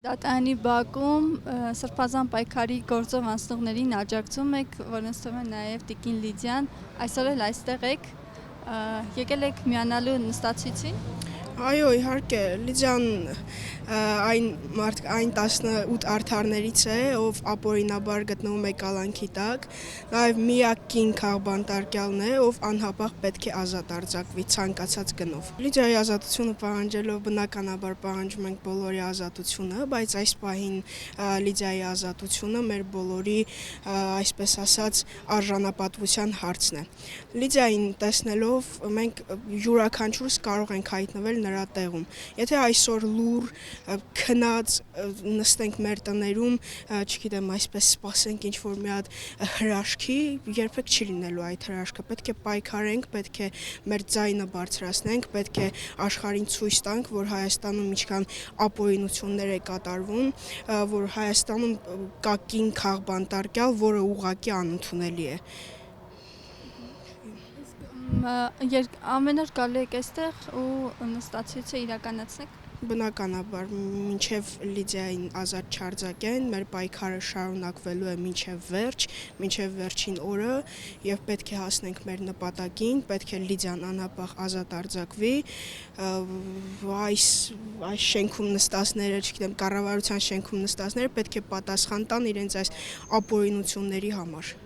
Դատանի բակում սրբազան պայքարի գործով անցնողներին աջակցում եք, որոնց թվում է նաև Տիկին Լիդիան, այսօր էլ այստեղ եք, եկել եք միանալու նստացույցին։ Այո, իհարկե, Լիդիան այն 18 արդարներից է, ով ապօրինաբար գտնվում է կալանքի տակ, նաև միակ կին քաղբանտարկյալն է, ով անհապաղ պետք է ազատ արձակվի ցանկացած գնով։ Լիդիայի ազատությունը պահանջելով բնականաբար պահանջում ենք բոլորի ազատությունը, բայց այս պահին Լիդիայի ազատությունը մեր բոլորի, այսպես ասած, արժանապատվության հարցն է։ Լիդիային տեսնելով մենք յուրաքանչյուրս կարող ենք հայտնվել նրա տեղում։ Եթե այսօր լուռ քնած նստենք մեր տներում, չգիտեմ, այսպես սպասենք ինչ-որ մի հատ հրաշքի, երբեք չի լինելու այդ հրաշքը։ Պետք է պայքարենք, պետք է մեր ձայնը բարձրացնենք, պետք է աշխարհին ցույց տանք, որ Հայաստանում ինչքան ապօրինություններ է կատարվում, որ Հայաստանում կա կին քաղբանտարկյալ, որը ուղղակի անընդունելի է։ Ամեն օր գալու եք այստեղ ու նստացույցը իրականացնեք։ Բնականաբար, մինչև Լիդիային ազատ չարձակեն, մեր պայքարը շարունակվելու է մինչև վերջին օրը եւ պետք է հասնենք մեր նպատակին, պետք է Լիդիան անհապաղ ազատ արձակվի, այս շենքում նստածները, չգիտեմ, կառավարության շենքում նստածները պետք է պատասխան տան իրենց այս ապօրինությունների համար։